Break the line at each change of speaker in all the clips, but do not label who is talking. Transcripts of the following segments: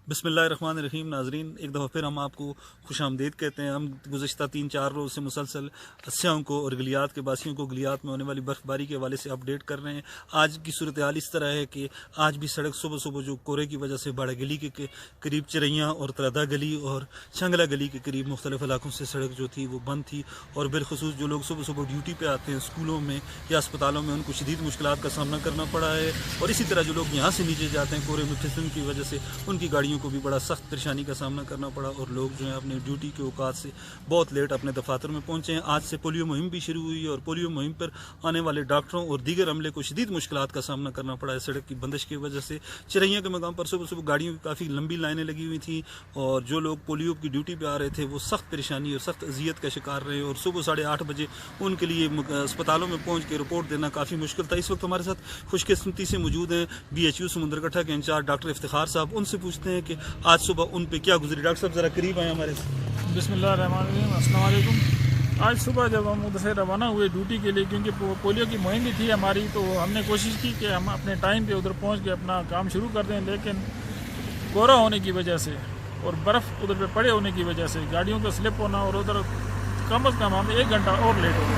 बिस्मिल्लाहिर्रहमानिर्रहीम। नाजरीन, एक दफ़ा फिर हम आपको खुश आमदीद कहते हैं। हम गुज़श्ता 3-4 रोज़ से मुसलसल अस्याओं को और गलियात के बासियों को गलियात में होने वाली बर्फ़बारी के हवाले से अपडेट कर रहे हैं। आज की सूरत हाल इस तरह है कि आज भी सड़क सुबह सुबह जो कोरे की वजह से बाड़ा गली के करीब चिरैयाँ और त्रदा गली और शंगला गली के करीब मुख्तलिफ इलाकों से सड़क जो थी वो बंद थी, और बिलखसूस जो लोग सुबह सुबह ड्यूटी पर आते हैं स्कूलों में या अस्पतालों में, उनको शदीद मुश्किलात का सामना करना पड़ा है। और इसी तरह जो लोग यहाँ से नीचे जाते हैं कोरे में फिसलन की वजह से, उनकी गाड़ियों को भी बड़ा सख्त परेशानी का सामना करना पड़ा, और लोग जो हैं अपने ड्यूटी के औकात से बहुत लेट अपने दफातर में पहुंचे हैं। आज से पोलियो मुहिम भी शुरू हुई है, और पोलियो मुहिम पर आने वाले डॉक्टरों और दीगर अमले को शदीद मुश्किलात का सामना करना पड़ा है सड़क की बंदिश की वजह से। चिरैया के मकाम पर सुबह सुबह गाड़ियों की काफ़ी लंबी लाइनें लगी हुई थी, और जो लोग पोलियो की ड्यूटी पर आ रहे थे वो सख्त परेशानी और सख्त अजियत का शिकार रहे, और सुबह 8:30 बजे उनके लिए अस्पतालों में पहुँच के रिपोर्ट देना काफ़ी मुश्किल था। इस वक्त हमारे साथ खुशकिस्मती से मौजूद हैं BHU समुंदरकट्टा के इंचार्ज डॉक्टर इफ्तिखार साहब। उनसे पूछते हैं कि आज सुबह उन पे क्या गुजरी। डॉक्टर साहब ज़रा करीब आए हमारे से।
बिस्मिल्लाहिर्रहमानिर्रहीम, अस्सलाम वालेकुम। आज सुबह जब हम उधर से रवाना हुए ड्यूटी के लिए, क्योंकि पोलियो की मुहिम भी थी हमारी, तो हमने कोशिश की कि हम अपने टाइम पे उधर पहुंच के अपना काम शुरू कर दें, लेकिन कोहरा होने की वजह से और बर्फ़ उधर पे पड़े होने की वजह से गाड़ियों का स्लिप होना, और उधर कम अज़ कम हम 1 घंटा और लेट हो गए,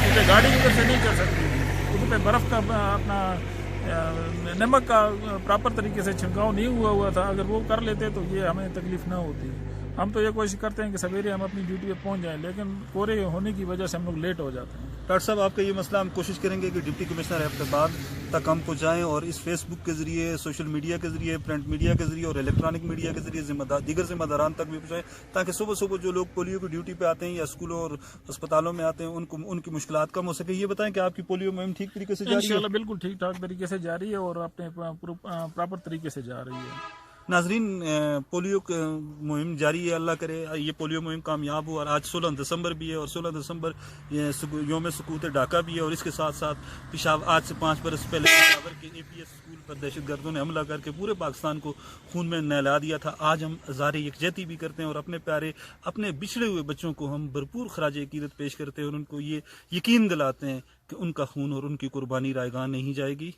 क्योंकि गाड़ी उधर से नहीं चल सकती थी। उधर पे बर्फ़ का अपना नमक का प्रॉपर तरीके से छिड़काव नहीं हुआ था। अगर वो कर लेते तो ये हमें तकलीफ ना होती। हम तो ये कोशिश करते हैं कि सवेरे हम अपनी ड्यूटी पे पहुंच जाएं, लेकिन कोहरे होने की वजह से हम लोग लेट हो जाते हैं।
डॉक्टर साहब, आपका ये मसला हम कोशिश करेंगे कि डिप्टी कमिश्नर हैदराबाद तक हम पहुँचाएँ, और इस फेसबुक के ज़रिए, सोशल मीडिया के ज़रिए, प्रिंट मीडिया के ज़रिए और इलेक्ट्रॉनिक मीडिया के ज़रिए दीगर ज़िम्मेदारान तक भी पहुँचाएँ, ताकि सुबह सुबह जो लोग पोलियो की ड्यूटी पे आते हैं या स्कूलों और अस्पतालों में आते हैं उनको उनकी मुश्किलात कम हो सके। ये बताएं कि आपकी पोलियो मुहिम ठीक तरीके से जारी है?
इंशाल्लाह बिल्कुल ठीक ठाक तरीके से जारी है और अपने प्रॉपर तरीके से जा रही है।
नाजरीन, पोलियो मुहिम जारी है, अल्लाह करे ये पोलियो मुहिम कामयाब हो। और आज 16 दिसंबर भी है, और 16 दिसंबर योम सुकूत ढाका भी है, और इसके साथ साथ पेशावर आज से 5 बरस पहले पेशावर के APS स्कूल पर दहशतगर्दों ने हमला करके पूरे पाकिस्तान को खून में नहला दिया था। आज हम ज़ाहिर यकजहती भी करते हैं, और अपने प्यारे अपने बिछड़े हुए बच्चों को हम भरपूर खराज अकीदत पेश करते हैं, और उनको ये यकीन दिलाते हैं कि उनका खून और उनकी कुर्बानी रायगान नहीं जाएगी।